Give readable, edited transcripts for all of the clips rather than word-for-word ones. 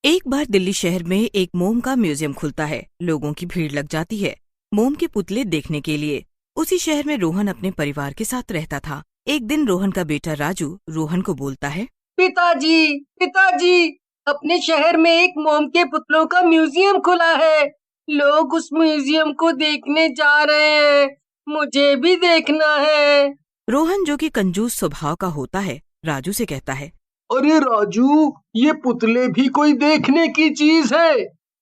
एक बार दिल्ली शहर में एक मोम का म्यूजियम खुलता है। लोगों की भीड़ लग जाती है मोम के पुतले देखने के लिए। उसी शहर में रोहन अपने परिवार के साथ रहता था। एक दिन रोहन का बेटा राजू रोहन को बोलता है, पिताजी, पिताजी, अपने शहर में एक मोम के पुतलों का म्यूजियम खुला है। लोग उस म्यूजियम को देखने जा रहे हैं। मुझे भी देखना है। रोहन जो कि कंजूस स्वभाव का होता है राजू से कहता है, अरे राजू, ये पुतले भी कोई देखने की चीज है?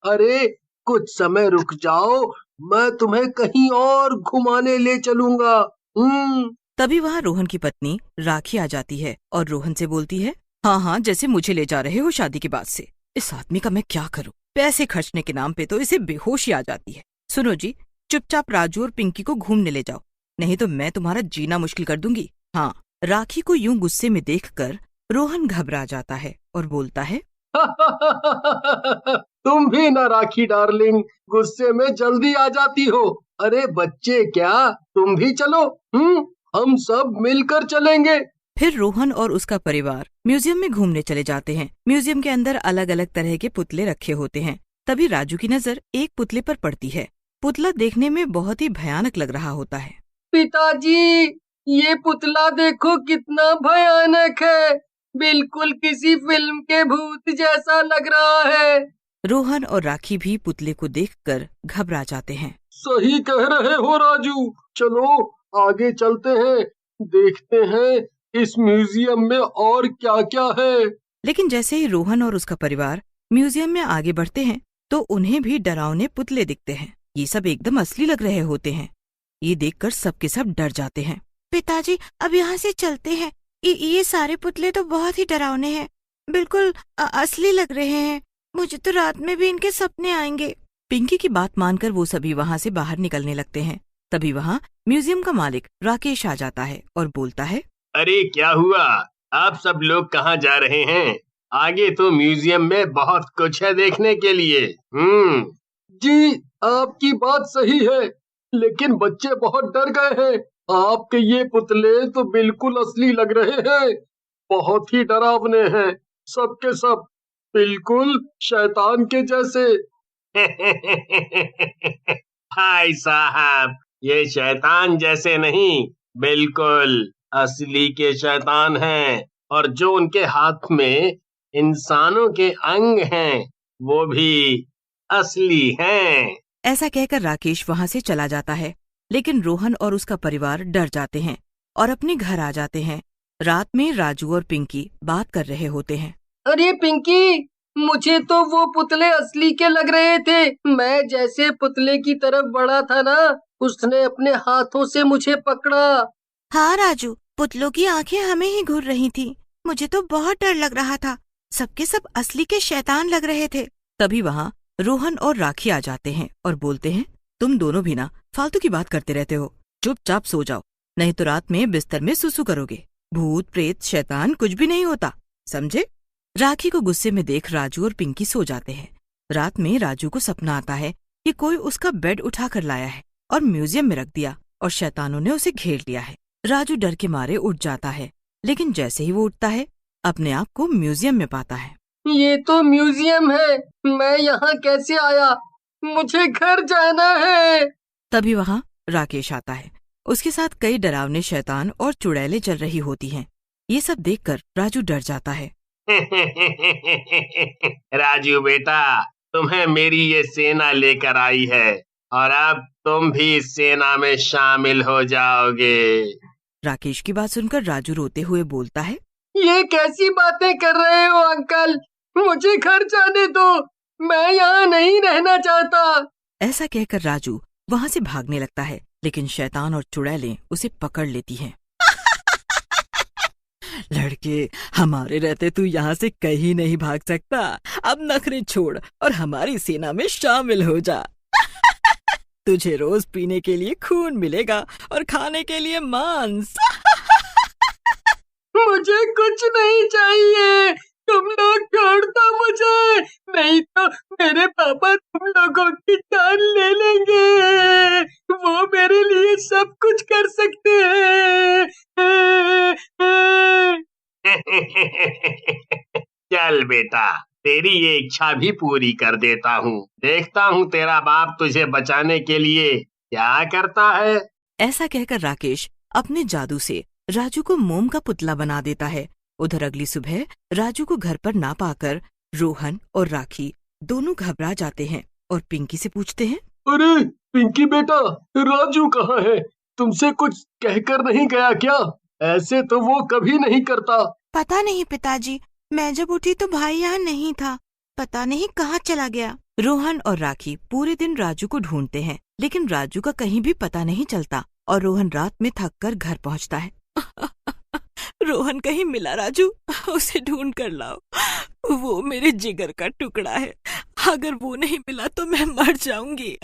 अरे कुछ समय रुक जाओ, मैं तुम्हें कहीं और घुमाने ले चलूंगा। तभी वहाँ रोहन की पत्नी राखी आ जाती है और रोहन से बोलती है, हाँ हाँ, जैसे मुझे ले जा रहे हो शादी के बाद से। इस आदमी का मैं क्या करूँ? पैसे खर्चने के नाम पे तो इसे बेहोशी आ जाती है। सुनो जी, चुपचाप राजू और पिंकी को घूमने ले जाओ, नहीं तो मैं तुम्हारा जीना मुश्किल कर दूंगी। हाँ। राखी को यूं गुस्से में देखकर रोहन घबरा जाता है और बोलता है, तुम भी ना राखी डार्लिंग, गुस्से में जल्दी आ जाती हो। अरे बच्चे क्या, तुम भी चलो। हम सब मिलकर चलेंगे। फिर रोहन और उसका परिवार म्यूजियम में घूमने चले जाते हैं। म्यूजियम के अंदर अलग अलग तरह के पुतले रखे होते हैं। तभी राजू की नजर एक पुतले पर पड़ती है। पुतला देखने में बहुत ही भयानक लग रहा होता है। पिताजी, ये पुतला देखो कितना भयानक है। बिल्कुल किसी फिल्म के भूत जैसा लग रहा है। रोहन और राखी भी पुतले को देखकर घबरा जाते हैं। सही कह रहे हो राजू, चलो आगे चलते हैं, देखते हैं इस म्यूजियम में और क्या क्या है। लेकिन जैसे ही रोहन और उसका परिवार म्यूजियम में आगे बढ़ते हैं तो उन्हें भी डरावने पुतले दिखते हैं। ये सब एकदम असली लग रहे होते हैं। ये देखकर सबके सब डर जाते हैं। पिताजी, अब यहाँ से चलते हैं। ये सारे पुतले तो बहुत ही डरावने हैं, बिल्कुल असली लग रहे हैं। मुझे तो रात में भी इनके सपने आएंगे। पिंकी की बात मानकर वो सभी वहाँ से बाहर निकलने लगते हैं। तभी वहाँ म्यूजियम का मालिक राकेश आ जाता है और बोलता है, अरे क्या हुआ, आप सब लोग कहाँ जा रहे हैं? आगे तो म्यूजियम में बहुत कुछ है देखने के लिए। जी, आपकी बात सही है, लेकिन बच्चे बहुत डर गए हैं। आपके ये पुतले तो बिल्कुल असली लग रहे हैं, बहुत ही डरावने हैं, सबके सब बिल्कुल शैतान के जैसे। हाय साहब, ये शैतान जैसे नहीं, बिल्कुल असली के शैतान हैं। और जो उनके हाथ में इंसानों के अंग हैं, वो भी असली हैं। ऐसा कहकर राकेश वहाँ से चला जाता है। लेकिन रोहन और उसका परिवार डर जाते हैं और अपने घर आ जाते हैं। रात में राजू और पिंकी बात कर रहे होते हैं। अरे पिंकी, मुझे तो वो पुतले असली के लग रहे थे। मैं जैसे पुतले की तरफ बढ़ा था ना, उसने अपने हाथों से मुझे पकड़ा। हाँ राजू, पुतलों की आंखें हमें ही घूर रही थी। मुझे तो बहुत डर लग रहा था। सबके सब असली के शैतान लग रहे थे। तभी वहाँ रोहन और राखी आ जाते हैं और बोलते हैं, तुम दोनों भी ना फालतू की बात करते रहते हो। चुपचाप सो जाओ, नहीं तो रात में बिस्तर में सुसु करोगे। भूत प्रेत शैतान कुछ भी नहीं होता, समझे? राखी को गुस्से में देख राजू और पिंकी सो जाते हैं। रात में राजू को सपना आता है कि कोई उसका बेड उठा कर लाया है और म्यूजियम में रख दिया और शैतानों ने उसे घेर लिया है। राजू डर के मारे उठ जाता है, लेकिन जैसे ही वो उठता है अपने आप को म्यूजियम में पाता है। ये तो म्यूजियम है, मैं यहाँ कैसे आया? मुझे घर जाना है। तभी वहाँ राकेश आता है। उसके साथ कई डरावने शैतान और चुड़ैलें चल रही होती हैं। ये सब देखकर राजू डर जाता है। राजू बेटा, तुम्हें मेरी ये सेना लेकर आई है और अब तुम भी इस सेना में शामिल हो जाओगे। राकेश की बात सुनकर राजू रोते हुए बोलता है, ये कैसी बातें कर रहे हो अंकल? मुझे घर जाने दो, मैं यहाँ नहीं रहना चाहता। ऐसा कहकर राजू वहाँ से भागने लगता है, लेकिन शैतान और चुड़ैलें उसे पकड़ लेती हैं। लड़के, हमारे रहते तू यहाँ से कहीं नहीं भाग सकता। अब नखरे छोड़ और हमारी सेना में शामिल हो जा। तुझे रोज पीने के लिए खून मिलेगा और खाने के लिए मांस। मुझे कुछ नहीं चाहिए, तुम लोग छोड़ दो मुझे, नहीं तो मेरे पापा तुम लोगों की जान ले लेंगे। वो मेरे लिए सब कुछ कर सकते हैं। चल बेटा, तेरी ये इच्छा भी पूरी कर देता हूँ। देखता हूँ तेरा बाप तुझे बचाने के लिए क्या करता है। ऐसा कहकर राकेश अपने जादू से राजू को मोम का पुतला बना देता है। उधर अगली सुबह राजू को घर पर ना पाकर रोहन और राखी दोनों घबरा जाते हैं और पिंकी से पूछते हैं, अरे पिंकी बेटा, राजू कहाँ है? तुमसे कुछ कहकर नहीं गया क्या? ऐसे तो वो कभी नहीं करता। पता नहीं पिताजी, मैं जब उठी तो भाई यहाँ नहीं था, पता नहीं कहाँ चला गया। रोहन और राखी पूरे दिन राजू को ढूंढते हैं, लेकिन राजू का कहीं भी पता नहीं चलता और रोहन रात में थक कर घर पहुँचता है। रोहन कहीं मिला राजू, उसे ढूंढ कर लाओ, वो मेरे जिगर का टुकड़ा है, अगर वो नहीं मिला तो मैं मर जाऊंगी।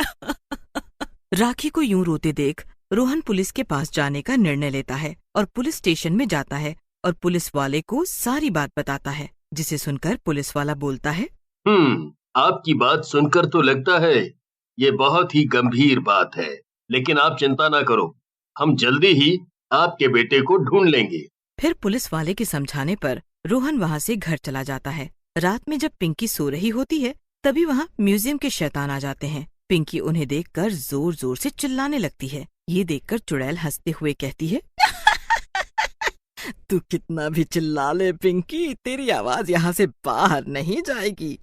राखी को यूं रोते देख रोहन पुलिस के पास जाने का निर्णय लेता है और पुलिस स्टेशन में जाता है और पुलिस वाले को सारी बात बताता है, जिसे सुनकर पुलिस वाला बोलता है, आपकी बात सुनकर तो लगता है ये बहुत ही गंभीर बात है, लेकिन आप चिंता ना करो, हम जल्दी ही आपके बेटे को ढूंढ लेंगे। फिर पुलिस वाले के समझाने पर रोहन वहाँ से घर चला जाता है। रात में जब पिंकी सो रही होती है तभी वहाँ म्यूजियम के शैतान आ जाते हैं। पिंकी उन्हें देखकर जोर जोर से चिल्लाने लगती है। ये देखकर चुड़ैल हंसते हुए कहती है, तू कितना भी चिल्ला ले पिंकी, तेरी आवाज यहाँ से बाहर नहीं जाएगी।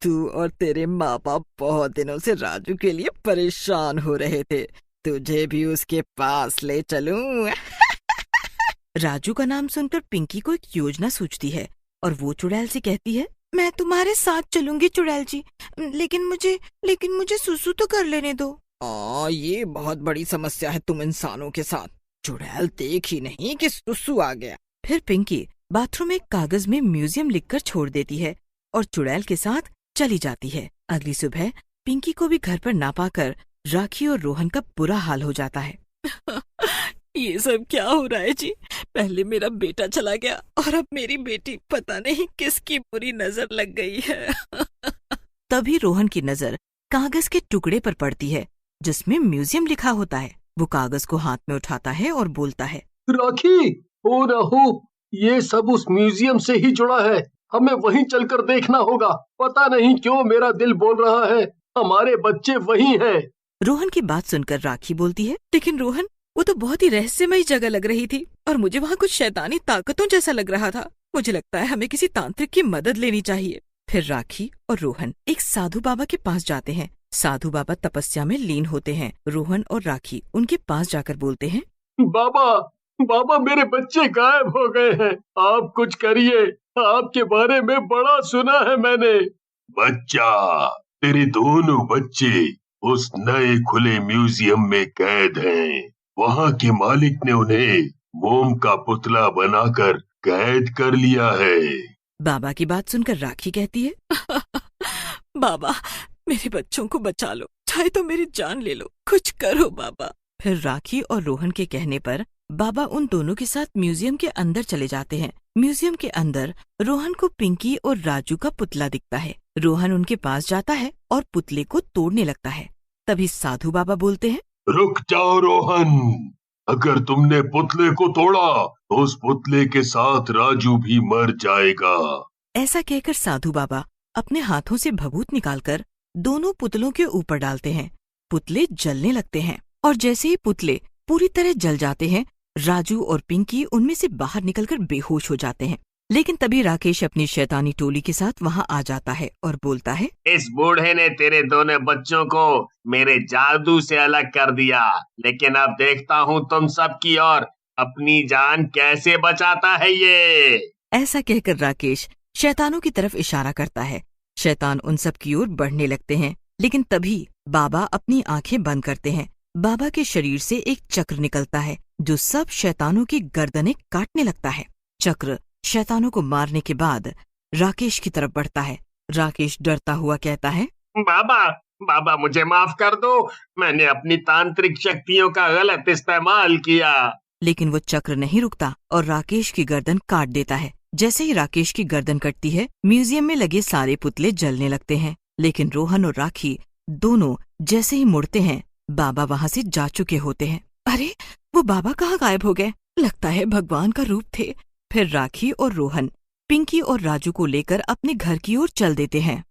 तू और तेरे माँ बाप बहुत दिनों से राजू के लिए परेशान हो रहे थे, तुझे भी उसके पास ले चलूं। राजू का नाम सुनकर पिंकी को एक योजना सूझती है और वो चुड़ैल से कहती है, मैं तुम्हारे साथ चलूंगी चुड़ैल जी, लेकिन मुझे सुसु तो कर लेने दो। ये बहुत बड़ी समस्या है तुम इंसानों के साथ, चुड़ैल देख ही नहीं कि सुसु आ गया। फिर पिंकी बाथरूम में एक कागज में म्यूजियम लिखकर छोड़ देती है और चुड़ैल के साथ चली जाती है। अगली सुबह पिंकी को भी घर पर ना पाकर राखी और रोहन का बुरा हाल हो जाता है। ये सब क्या हो रहा है जी? पहले मेरा बेटा चला गया और अब मेरी बेटी, पता नहीं किसकी बुरी नजर लग गई है। तभी रोहन की नजर कागज के टुकड़े पर पड़ती है जिसमें म्यूजियम लिखा होता है। वो कागज को हाथ में उठाता है और बोलता है, राखी, हो ना हो, ये सब उस म्यूजियम से ही जुड़ा है, हमें वहीं चलकर देखना होगा। पता नहीं क्यों मेरा दिल बोल रहा है हमारे बच्चे वहीं हैं। रोहन की बात सुनकर राखी बोलती है, लेकिन रोहन, वो तो बहुत ही रहस्यमयी जगह लग रही थी और मुझे वहाँ कुछ शैतानी ताकतों जैसा लग रहा था। मुझे लगता है हमें किसी तांत्रिक की मदद लेनी चाहिए। फिर राखी और रोहन एक साधु बाबा के पास जाते हैं। साधु बाबा तपस्या में लीन होते हैं। रोहन और राखी उनके पास जाकर बोलते हैं, बाबा मेरे बच्चे गायब हो गए हैं, आप कुछ करिए, आपके बारे में बड़ा सुना है मैंने। बच्चा, तेरे दोनों बच्चे उस नए खुले म्यूजियम में कैद हैं। वहाँ के मालिक ने उन्हें मोम का पुतला बनाकर कैद कर लिया है। बाबा की बात सुनकर राखी कहती है, बाबा, मेरे बच्चों को बचा लो, चाहे तो मेरी जान ले लो, कुछ करो बाबा। फिर राखी और रोहन के कहने पर बाबा उन दोनों के साथ म्यूजियम के अंदर चले जाते हैं। म्यूजियम के अंदर रोहन को पिंकी और राजू का पुतला दिखता है। रोहन उनके पास जाता है और पुतले को तोड़ने लगता है। तभी साधु बाबा बोलते हैं, रुक जाओ रोहन, अगर तुमने पुतले को तोड़ा तो उस पुतले के साथ राजू भी मर जाएगा। ऐसा कहकर साधु बाबा अपने हाथों से भभूत निकालकर दोनों पुतलों के ऊपर डालते हैं। पुतले जलने लगते हैं और जैसे ही पुतले पूरी तरह जल जाते हैं, राजू और पिंकी उनमें से बाहर निकलकर बेहोश हो जाते हैं। लेकिन तभी राकेश अपनी शैतानी टोली के साथ वहाँ आ जाता है और बोलता है, इस बूढ़े ने तेरे दोनों बच्चों को मेरे जादू से अलग कर दिया, लेकिन अब देखता हूँ तुम सब की और अपनी जान कैसे बचाता है ये। ऐसा कहकर राकेश शैतानों की तरफ इशारा करता है। शैतान उन सब की ओर बढ़ने लगते हैं, लेकिन तभी बाबा अपनी आंखें बंद करते हैं। बाबा के शरीर से एक चक्र निकलता है जो सब शैतानों की गर्दनें काटने लगता है। चक्र शैतानों को मारने के बाद राकेश की तरफ बढ़ता है। राकेश डरता हुआ कहता है, बाबा मुझे माफ कर दो, मैंने अपनी तांत्रिक शक्तियों का गलत इस्तेमाल किया। लेकिन वो चक्र नहीं रुकता और राकेश की गर्दन काट देता है। जैसे ही राकेश की गर्दन कटती है, म्यूजियम में लगे सारे पुतले जलने लगते हैं। लेकिन रोहन और राखी दोनों जैसे ही मुड़ते हैं, बाबा वहाँ से जा चुके होते हैं। अरे, वो बाबा कहाँ गायब हो गए? लगता है भगवान का रूप थे। फिर राखी और रोहन पिंकी और राजू को लेकर अपने घर की ओर चल देते हैं।